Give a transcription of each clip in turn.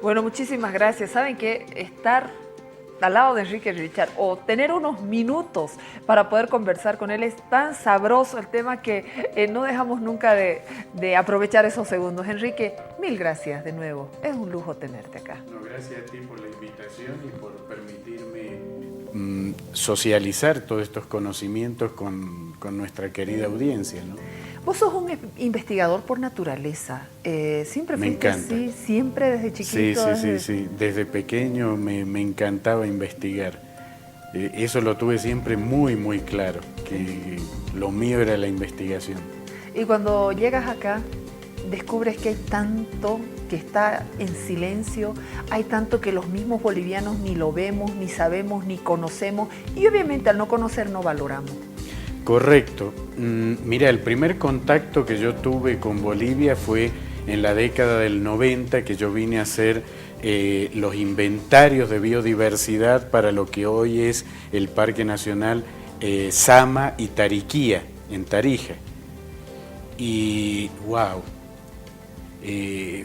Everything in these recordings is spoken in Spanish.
Bueno, muchísimas gracias. Saben que estar al lado de Enrique Richard o tener unos minutos para poder conversar con él es tan sabroso el tema que no dejamos nunca de aprovechar esos segundos. Enrique, mil gracias de nuevo. Es un lujo tenerte acá. No, gracias a ti por la invitación y por permitirme socializar todos estos conocimientos con nuestra querida audiencia, ¿no? Vos sos un investigador por naturaleza. ¿Siempre fuiste así? ¿Siempre desde chiquito? Sí. Desde pequeño me encantaba investigar. Eso lo tuve siempre muy claro, que lo mío era la investigación. Y cuando llegas acá, descubres que hay tanto que está en silencio, hay tanto que los mismos bolivianos ni lo vemos, ni sabemos, ni conocemos, y obviamente al no conocer no valoramos. Correcto. Mira, el primer contacto que yo tuve con Bolivia fue en la década del 90, que yo vine a hacer los inventarios de biodiversidad para lo que hoy es el Parque Nacional Sama y Tariquía, en Tarija. Y wow,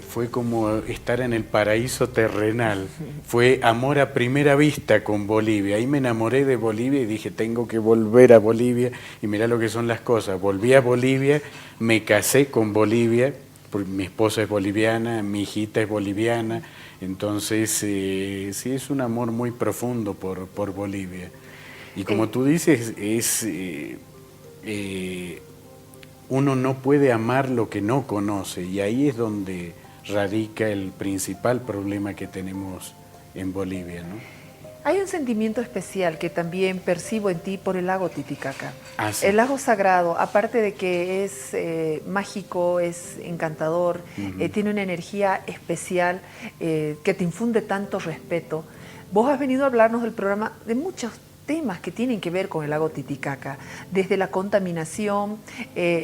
fue como estar en el paraíso terrenal, fue amor a primera vista con Bolivia. Ahí me enamoré de Bolivia y dije, tengo que volver a Bolivia, y mirá lo que son las cosas. Volví a Bolivia, me casé con Bolivia, porque mi esposa es boliviana, mi hijita es boliviana, entonces sí, es un amor muy profundo por Bolivia. Y como tú dices, uno no puede amar lo que no conoce, y ahí es donde radica el principal problema que tenemos en Bolivia, ¿no? Hay un sentimiento especial que también percibo en ti por el lago Titicaca. Ah, sí. El lago sagrado, aparte de que es mágico, es encantador, tiene una energía especial que te infunde tanto respeto. Vos has venido a hablarnos del programa de muchos temas que tienen que ver con el lago Titicaca, desde la contaminación,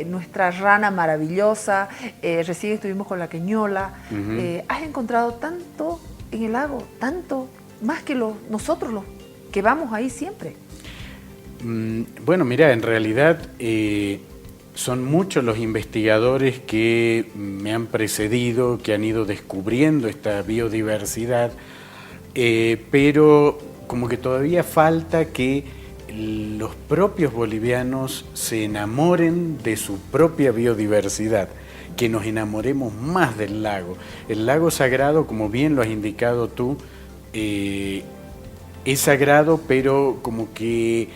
nuestra rana maravillosa, recién estuvimos con la queñola. Has encontrado tanto en el lago, tanto más que nosotros los que vamos ahí siempre. Bueno, mira, en realidad son muchos los investigadores que me han precedido, que han ido descubriendo esta biodiversidad, pero como que todavía falta que los propios bolivianos se enamoren de su propia biodiversidad, que nos enamoremos más del lago. El lago sagrado, como bien lo has indicado tú, es sagrado, pero como que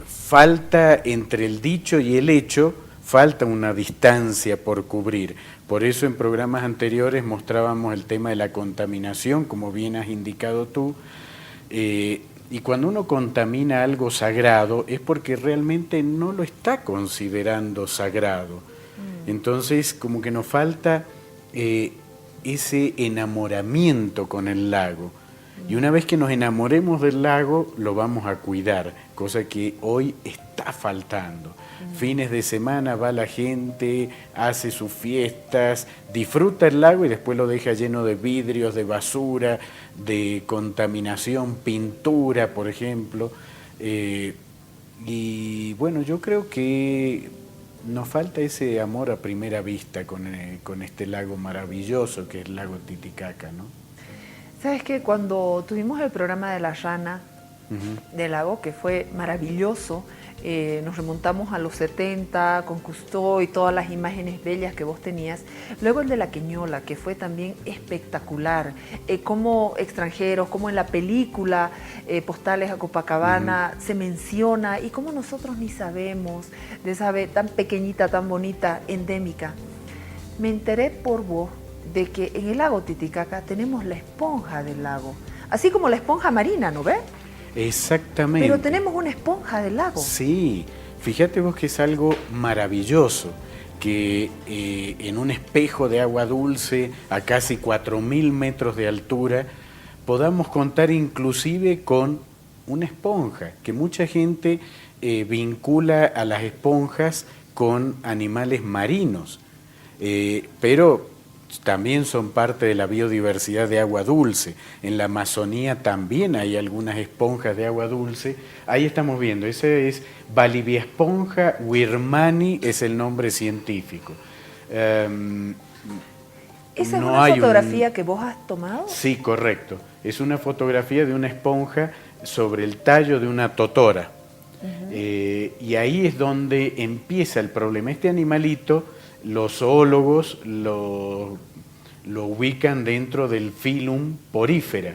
falta entre el dicho y el hecho, falta una distancia por cubrir. Por eso en programas anteriores mostrábamos el tema de la contaminación, como bien has indicado tú, y cuando uno contamina algo sagrado es porque realmente no lo está considerando sagrado. Entonces como que nos falta ese enamoramiento con el lago. Y una vez que nos enamoremos del lago, lo vamos a cuidar, cosa que hoy está faltando. Fines de semana va la gente, hace sus fiestas, disfruta el lago y después lo deja lleno de vidrios, de basura, de contaminación, pintura, por ejemplo. Y bueno, yo creo que nos falta ese amor a primera vista con este lago maravilloso que es el lago Titicaca, ¿no? ¿Sabes qué? Cuando tuvimos el programa de la rana del lago, que fue maravilloso, nos remontamos a los 70 con Cousteau y todas las imágenes bellas que vos tenías. Luego el de la queñola, que fue también espectacular, como extranjeros, como en la película Postales a Copacabana se menciona, y como nosotros ni sabemos de esa ave tan pequeñita, tan bonita, endémica. Me enteré por vos de que en el lago Titicaca tenemos la esponja del lago, así como la esponja marina, ¿no ves? Exactamente. Pero tenemos una esponja del lago. Sí, fíjate vos que es algo maravilloso, que en un espejo de agua dulce a casi 4.000 metros de altura podamos contar inclusive con una esponja, que mucha gente vincula a las esponjas con animales marinos, pero también son parte de la biodiversidad de agua dulce. En la Amazonía también hay algunas esponjas de agua dulce. Ahí estamos viendo, ese es Boliviaesponja wirmani, es el nombre científico. ¿Esa es no una hay fotografía que vos has tomado? Sí, correcto. Es una fotografía de una esponja sobre el tallo de una totora. Y ahí es donde empieza el problema. Este animalito, los zoólogos lo ubican dentro del filum porífera.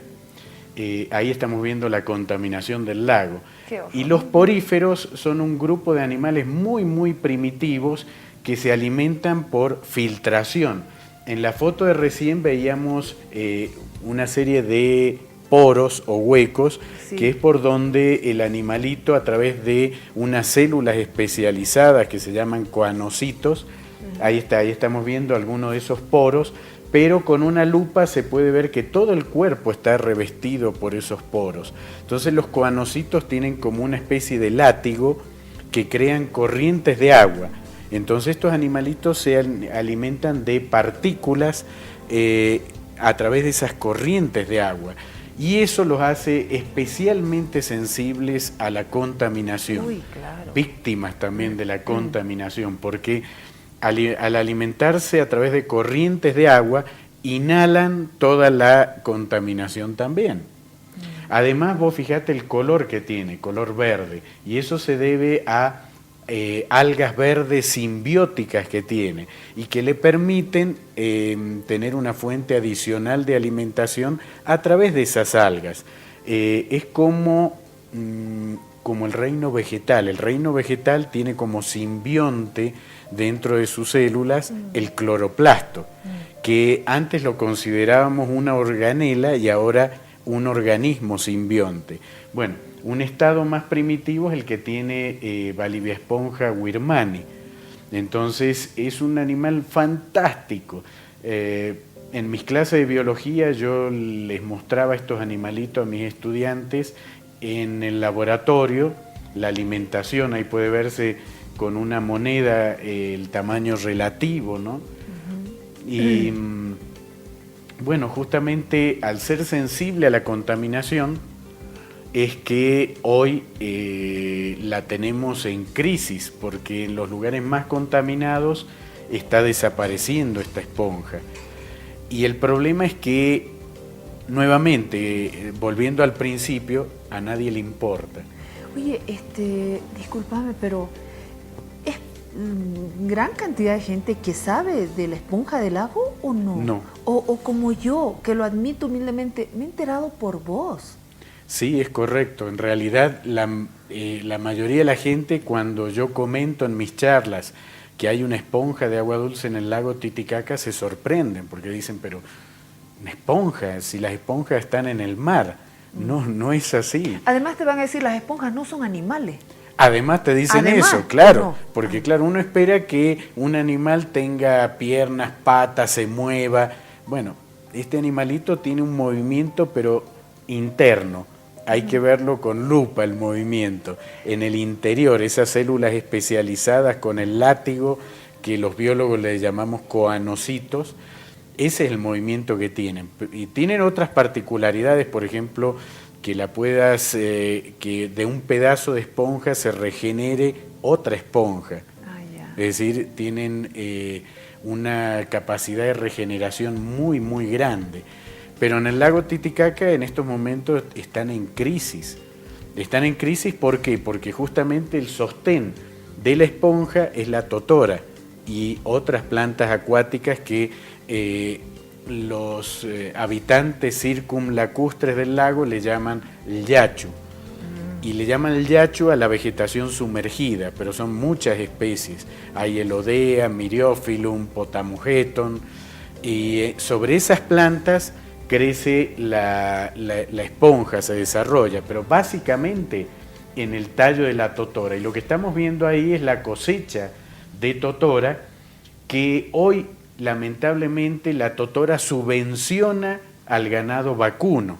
Ahí estamos viendo la contaminación del lago. Y los poríferos son un grupo de animales muy, muy primitivos que se alimentan por filtración. En la foto de recién veíamos una serie de poros o huecos, sí, que es por donde el animalito, a través de unas células especializadas que se llaman coanocitos, ahí estamos viendo algunos de esos poros, pero con una lupa se puede ver que todo el cuerpo está revestido por esos poros. Entonces los coanocitos tienen como una especie de látigo que crean corrientes de agua. Entonces estos animalitos se alimentan de partículas a través de esas corrientes de agua. Y eso los hace especialmente sensibles a la contaminación. Uy, claro. Víctimas también de la contaminación, porque al alimentarse a través de corrientes de agua, inhalan toda la contaminación también. Además, vos fijate el color que tiene, color verde, y eso se debe a algas verdes simbióticas que tiene y que le permiten tener una fuente adicional de alimentación a través de esas algas. Es como el reino vegetal. El reino vegetal tiene como simbionte dentro de sus células el cloroplasto, que antes lo considerábamos una organela y ahora un organismo simbionte. Bueno, un estado más primitivo es el que tiene Balibiesponja wirmani. Entonces es un animal fantástico. En mis clases de biología yo les mostraba estos animalitos a mis estudiantes en el laboratorio, la alimentación, ahí puede verse con una moneda el tamaño relativo, ¿no? Y bueno, justamente al ser sensible a la contaminación, es que hoy la tenemos en crisis, porque en los lugares más contaminados está desapareciendo esta esponja. Y el problema es que, nuevamente, volviendo al principio, a nadie le importa. Oye, discúlpame, pero ¿es gran cantidad de gente que sabe de la esponja del lago o no? No. O como yo, que lo admito humildemente, me he enterado por vos. Sí, es correcto. En realidad, la mayoría de la gente, cuando yo comento en mis charlas que hay una esponja de agua dulce en el lago Titicaca, se sorprenden, porque dicen, pero una esponja, si las esponjas están en el mar. No es así. Además te van a decir, las esponjas no son animales. Además te dicen eso, claro, porque claro, uno espera que un animal tenga piernas, patas, se mueva. Bueno, este animalito tiene un movimiento, pero interno. Hay que verlo con lupa el movimiento. En el interior, esas células especializadas con el látigo, que los biólogos le llamamos coanocitos, ese es el movimiento que tienen. Y tienen otras particularidades, por ejemplo, que que de un pedazo de esponja se regenere otra esponja. Es decir, tienen una capacidad de regeneración muy, muy grande. Pero en el lago Titicaca en estos momentos están en crisis. Están en crisis, ¿por qué? Porque justamente el sostén de la esponja es la totora y otras plantas acuáticas que los habitantes circunlacustres del lago le llaman yachu. Y le llaman el yachu a la vegetación sumergida, pero son muchas especies. Hay elodea, myriophyllum, potamugeton, y sobre esas plantas crece la esponja, se desarrolla, pero básicamente en el tallo de la totora. Y lo que estamos viendo ahí es la cosecha de totora, que hoy lamentablemente la totora subvenciona al ganado vacuno,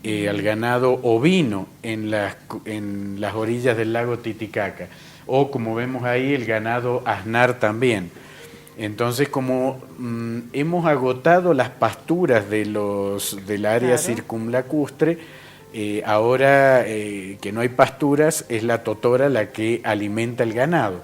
al ganado ovino en las orillas del lago Titicaca, o como vemos ahí el ganado asnar también. Entonces, como hemos agotado las pasturas del área circunlacustre, ahora que no hay pasturas, es la totora la que alimenta el ganado.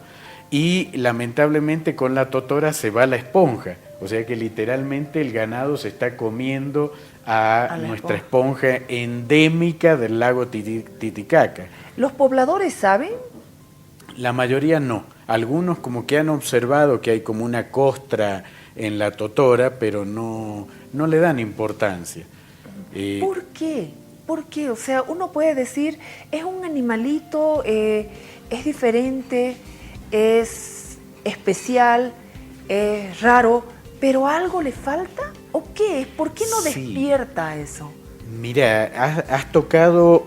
y lamentablemente con la totora se va la esponja, o sea que literalmente el ganado se está comiendo a nuestra esponja endémica del lago Titicaca. ¿Los pobladores saben? La mayoría no, algunos como que han observado que hay como una costra en la totora, pero no le dan importancia. ¿Por qué? ¿Por qué? O sea, uno puede decir, es un animalito, es diferente, es especial, es raro, pero ¿algo le falta? ¿O qué? ¿Por qué no despierta eso? Mira, has tocado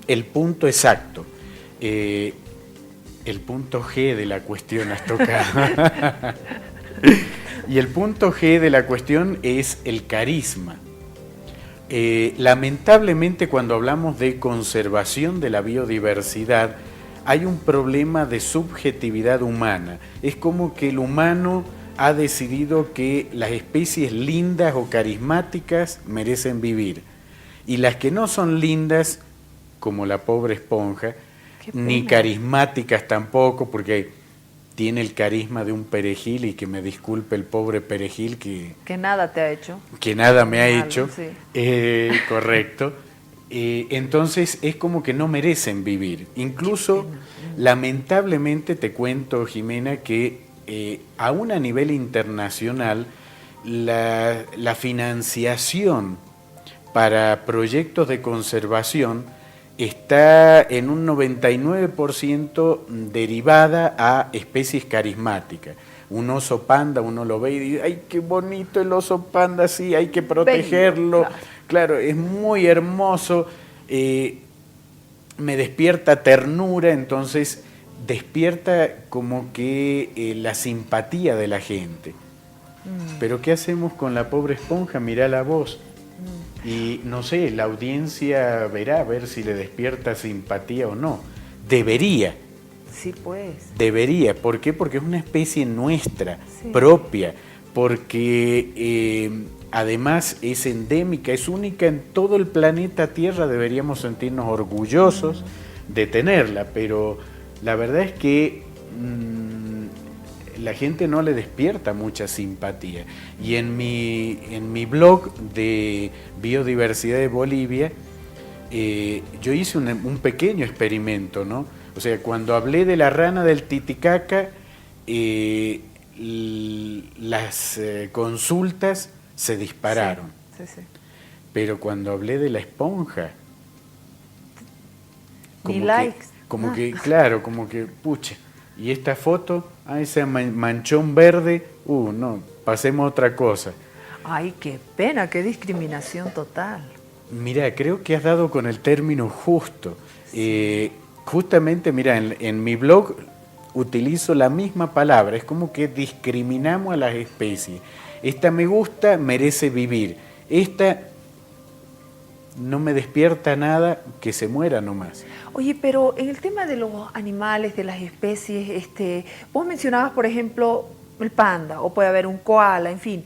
el punto exacto. El punto G de la cuestión has tocado. Y el punto G de la cuestión es el carisma. Lamentablemente cuando hablamos de conservación de la biodiversidad hay un problema de subjetividad humana. Es como que el humano ha decidido que las especies lindas o carismáticas merecen vivir y las que no son lindas, como la pobre esponja, ni carismáticas tampoco, porque tiene el carisma de un perejil, y que me disculpe el pobre perejil que nada te ha hecho. Que nada me ha hecho, sí. Correcto. Entonces es como que no merecen vivir. Incluso, lamentablemente te cuento, Jimena, que aún a nivel internacional la financiación para proyectos de conservación está en un 99% derivada a especies carismáticas. Un oso panda, uno lo ve y dice, ¡ay, qué bonito el oso panda! Sí, hay que protegerlo. Bello, claro, es muy hermoso, me despierta ternura, entonces despierta como que la simpatía de la gente. Pero ¿qué hacemos con la pobre esponja? Mirá la voz. Y no sé, la audiencia verá a ver si le despierta simpatía o no. Debería. Sí, pues. Debería. ¿Por qué? Porque es una especie nuestra, propia, porque además es endémica, es única en todo el planeta Tierra, deberíamos sentirnos orgullosos de tenerla, pero la verdad es que la gente no le despierta mucha simpatía. Y en mi blog de Biodiversidad de Bolivia, yo hice un pequeño experimento, ¿no? O sea, cuando hablé de la rana del Titicaca, las consultas se dispararon. Sí. Pero cuando hablé de la esponja, como que, claro, como que, pucha, y esta foto, ese manchón verde, no, pasemos a otra cosa. Ay, qué pena, qué discriminación total. Mira, creo que has dado con el término justo. Sí. Justamente, mira, en mi blog utilizo la misma palabra, es como que discriminamos a las especies. Esta me gusta, merece vivir. Esta no me despierta nada, que se muera nomás. Oye, pero en el tema de los animales, de las especies, vos mencionabas, por ejemplo, el panda, o puede haber un koala, en fin.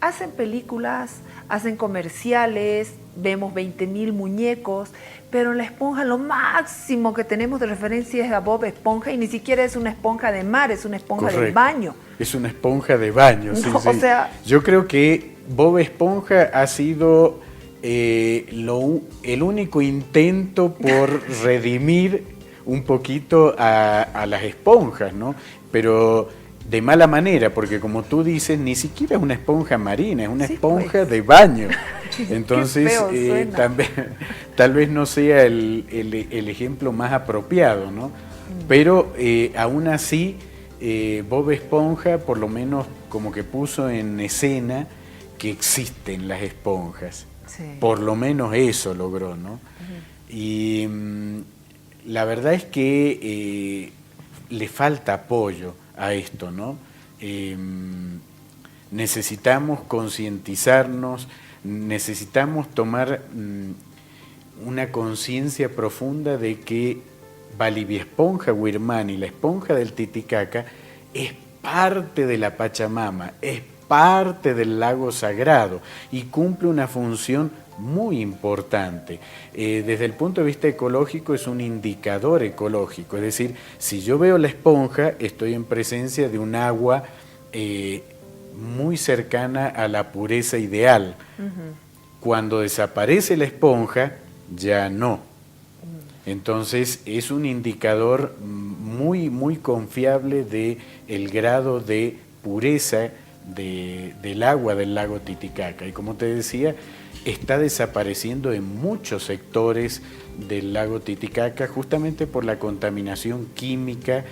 Hacen películas, hacen comerciales, vemos 20.000 muñecos, pero en la esponja lo máximo que tenemos de referencia es a Bob Esponja, y ni siquiera es una esponja de mar, es una esponja de baño. Es una esponja de baño, sí, sí. O sea, yo creo que Bob Esponja ha sido el único intento por redimir un poquito a las esponjas, ¿no? Pero de mala manera, porque como tú dices, ni siquiera es una esponja marina, es una esponja de baño. Entonces, tal vez no sea el ejemplo más apropiado, ¿no? Pero aún así, Bob Esponja por lo menos como que puso en escena que existen las esponjas. Sí. Por lo menos eso logró, ¿no? Y la verdad es que le falta apoyo a esto, ¿no? Necesitamos concientizarnos, necesitamos tomar una conciencia profunda de que Baliviesponja huirmani, la esponja del Titicaca, es parte de la Pachamama, es parte del lago sagrado y cumple una función muy importante. Desde el punto de vista ecológico es un indicador ecológico, es decir, si yo veo la esponja, estoy en presencia de un agua muy cercana a la pureza ideal. Cuando desaparece la esponja, ya no. Entonces es un indicador muy confiable de el grado de pureza del agua del lago Titicaca. Y como te decía, está desapareciendo en muchos sectores del lago Titicaca justamente por la contaminación química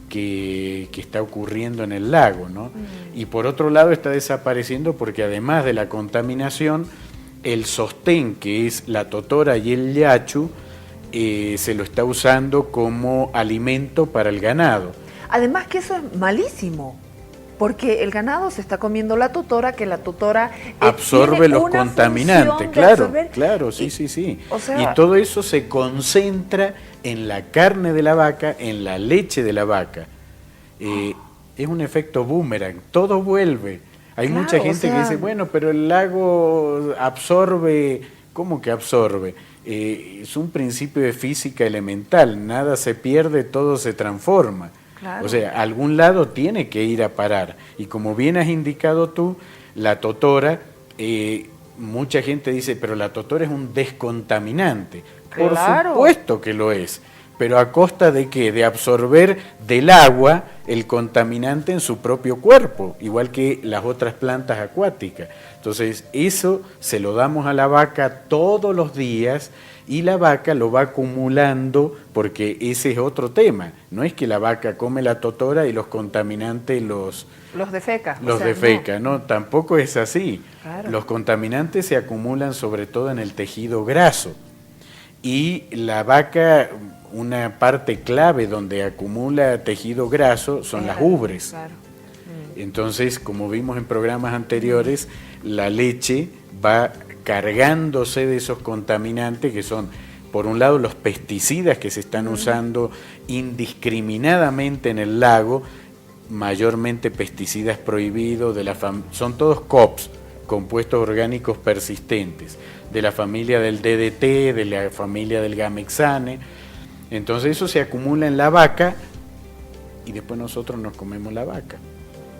que está ocurriendo en el lago, ¿no? Y por otro lado está desapareciendo porque además de la contaminación, el sostén, que es la totora y el yachu, se lo está usando como alimento para el ganado. Además que eso es malísimo, porque el ganado se está comiendo la totora, que la totora absorbe los contaminantes, claro, claro, sí, y, sí, sí. O sea, y todo eso se concentra en la carne de la vaca, en la leche de la vaca. Es un efecto boomerang, todo vuelve. Hay mucha gente que dice, bueno, pero el lago absorbe, ¿cómo que absorbe? Es un principio de física elemental, nada se pierde, todo se transforma. Claro. O sea, a algún lado tiene que ir a parar. Y como bien has indicado tú, la totora, mucha gente dice, pero la totora es un descontaminante. Claro. Por supuesto que lo es. Pero ¿a costa de qué? De absorber del agua el contaminante en su propio cuerpo, igual que las otras plantas acuáticas. Entonces, eso se lo damos a la vaca todos los días y la vaca lo va acumulando, porque ese es otro tema. No es que la vaca come la totora y los contaminantes los defeca. Los defeca, no, tampoco es así. Claro. Los contaminantes se acumulan sobre todo en el tejido graso. Y la vaca, una parte clave donde acumula tejido graso son las ubres. Claro. Entonces, como vimos en programas anteriores, la leche va cargándose de esos contaminantes que son, por un lado, los pesticidas que se están usando indiscriminadamente en el lago, mayormente pesticidas prohibidos, son todos COPS, compuestos orgánicos persistentes, de la familia del DDT, de la familia del Gamexane. Entonces eso se acumula en la vaca y después nosotros nos comemos la vaca.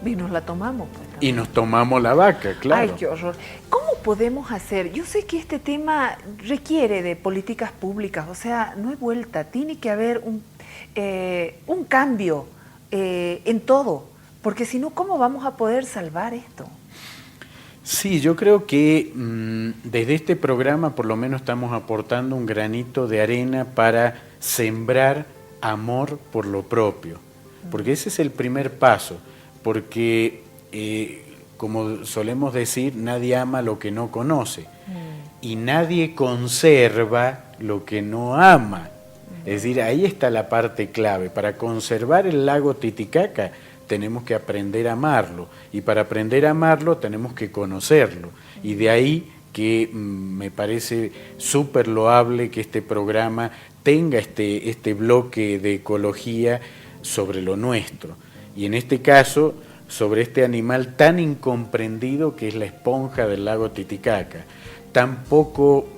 Y nos la tomamos. Pues, y nos tomamos la vaca, claro. Ay, qué horror. ¿Cómo podemos hacer? Yo sé que este tema requiere de políticas públicas, o sea, no hay vuelta, tiene que haber un cambio en todo, porque si no, ¿cómo vamos a poder salvar esto? Sí, yo creo que desde este programa por lo menos estamos aportando un granito de arena para sembrar amor por lo propio, porque ese es el primer paso, porque como solemos decir, nadie ama lo que no conoce y nadie conserva lo que no ama. Es decir, ahí está la parte clave. Para conservar el lago Titicaca tenemos que aprender a amarlo, y para aprender a amarlo tenemos que conocerlo, y de ahí que me parece súper loable que este programa tenga este bloque de ecología sobre lo nuestro, y en este caso sobre este animal tan incomprendido que es la esponja del lago Titicaca, tan poco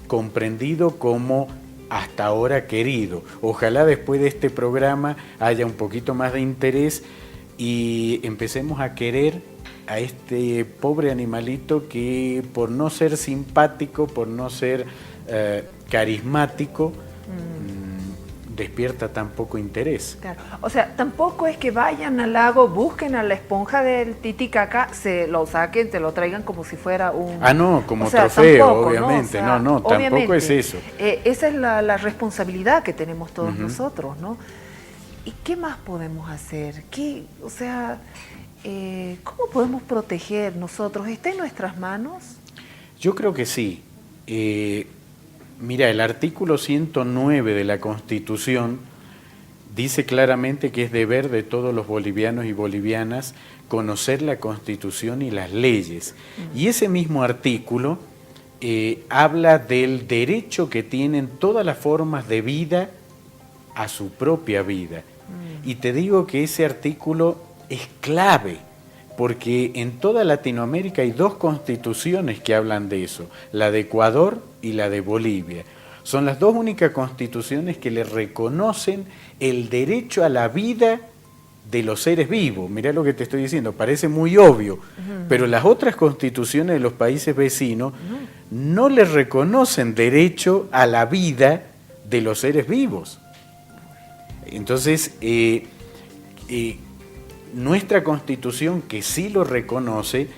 comprendido como hasta ahora querido. Ojalá después de este programa haya un poquito más de interés y empecemos a querer a este pobre animalito que por no ser simpático, por no ser carismático, despierta tan poco interés. Claro. O sea, tampoco es que vayan al lago, busquen a la esponja del Titicaca, se lo saquen, se lo traigan como si fuera un... Ah, no, como trofeo, tampoco, obviamente. No, no, tampoco es eso. Esa es la responsabilidad que tenemos todos nosotros, ¿no? ¿Y qué más podemos hacer? O sea, ¿cómo podemos proteger nosotros? ¿Está en nuestras manos? Yo creo que sí. Mira, el artículo 109 de la Constitución dice claramente que es deber de todos los bolivianos y bolivianas conocer la Constitución y las leyes. Y ese mismo artículo habla del derecho que tienen todas las formas de vida a su propia vida. Y te digo que ese artículo es clave, porque en toda Latinoamérica hay dos constituciones que hablan de eso, la de Ecuador y la de Bolivia. Son las dos únicas constituciones que le reconocen el derecho a la vida de los seres vivos. Mirá lo que te estoy diciendo, parece muy obvio, pero las otras constituciones de los países vecinos no le reconocen derecho a la vida de los seres vivos. Entonces, nuestra Constitución, que sí lo reconoce,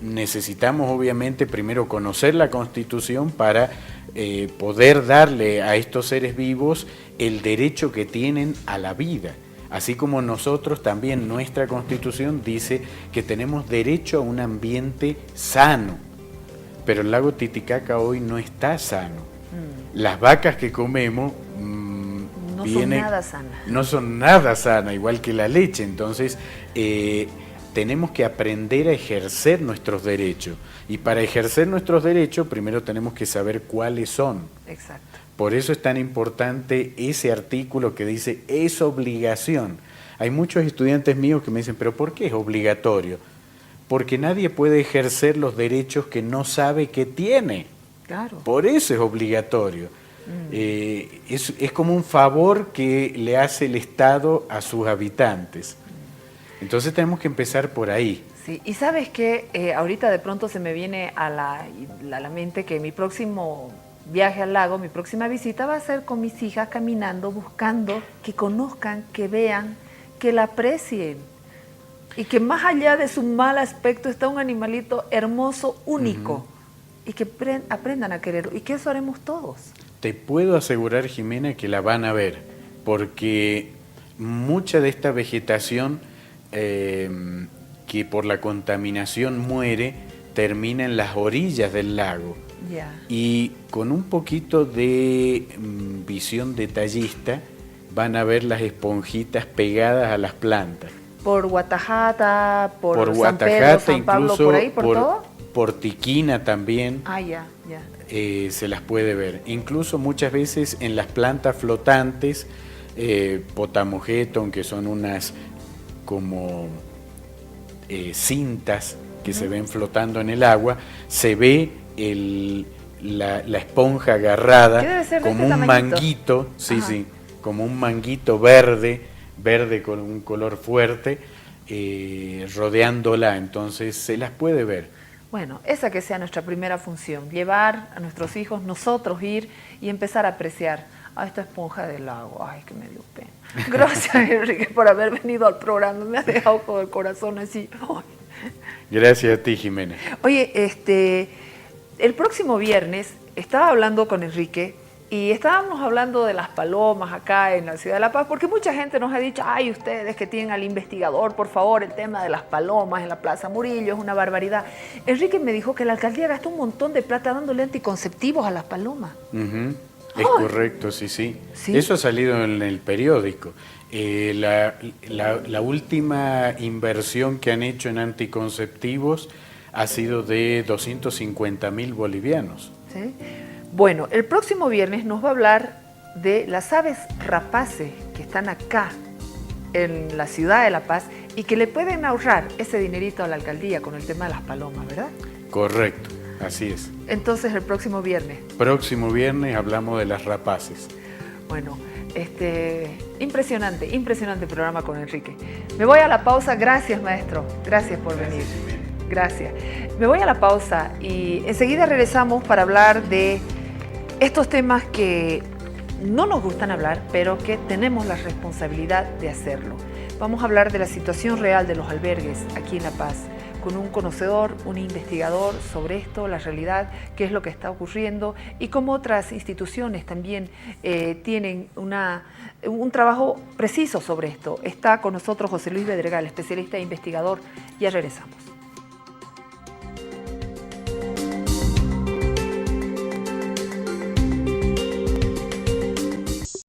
necesitamos obviamente primero conocer la Constitución para poder darle a estos seres vivos el derecho que tienen a la vida. Así como nosotros también, nuestra Constitución dice que tenemos derecho a un ambiente sano, pero el lago Titicaca hoy no está sano. Las vacas que comemos no son nada sanas, igual que la leche. Entonces tenemos que aprender a ejercer nuestros derechos, y para ejercer nuestros derechos primero tenemos que saber cuáles son. Exacto. Por eso es tan importante ese artículo que dice es obligación. Hay muchos estudiantes míos que me dicen, pero ¿por qué es obligatorio? Porque nadie puede ejercer los derechos que no sabe que tiene. Claro. Por eso es obligatorio. Es como un favor que le hace el Estado a sus habitantes. Entonces tenemos que empezar por ahí. Sí, y sabes que ahorita de pronto se me viene a la mente que mi próximo viaje al lago, mi próxima visita va a ser con mis hijas caminando, buscando que conozcan, que vean, que la aprecien. Y que más allá de su mal aspecto está un animalito hermoso, único. Y que aprendan a quererlo. Y que eso haremos todos. Te puedo asegurar, Jimena, que la van a ver, porque mucha de esta vegetación que por la contaminación muere, termina en las orillas del lago. Yeah. Y con un poquito de visión detallista van a ver las esponjitas pegadas a las plantas. Por Guatajata, por San Guatajata, Pedro, San Pablo, incluso por ahí, por todo. Por Tiquina también. Ah, ya. Se las puede ver. Incluso muchas veces en las plantas flotantes, Potamogeton, que son unas como cintas que se ven flotando en el agua, se ve la esponja agarrada como un manguito, como un manguito verde con un color fuerte, rodeándola. Entonces se las puede ver. Bueno, esa que sea nuestra primera función, llevar a nuestros hijos, nosotros ir y empezar a apreciar a esta esponja del lago. Ay, que me dio pena. Gracias, Enrique, por haber venido al programa. Me has dejado con el corazón así. Ay. Gracias a ti, Jimena. Oye, el próximo viernes estaba hablando con Enrique y estábamos hablando de las palomas acá en la ciudad de La Paz, porque mucha gente nos ha dicho, ay, ustedes que tienen al investigador, por favor, el tema de las palomas en la Plaza Murillo es una barbaridad. Enrique me dijo que la alcaldía gastó un montón de plata dándole anticonceptivos a las palomas. Es correcto, sí. Eso ha salido en el periódico. La última inversión que han hecho en anticonceptivos ha sido de 250.000 bolivianos. ¿Sí? Bueno, el próximo viernes nos va a hablar de las aves rapaces que están acá en la ciudad de La Paz y que le pueden ahorrar ese dinerito a la alcaldía con el tema de las palomas, ¿verdad? Correcto, así es. Entonces el próximo viernes. Próximo viernes hablamos de las rapaces. Bueno, impresionante programa con Enrique. Me voy a la pausa. Gracias, maestro. Gracias por venir. Gracias. Me voy a la pausa y enseguida regresamos para hablar de estos temas que no nos gustan hablar, pero que tenemos la responsabilidad de hacerlo. Vamos a hablar de la situación real de los albergues aquí en La Paz, con un conocedor, un investigador sobre esto, la realidad, qué es lo que está ocurriendo y cómo otras instituciones también tienen un trabajo preciso sobre esto. Está con nosotros José Luis Bedregal, especialista e investigador. Ya regresamos.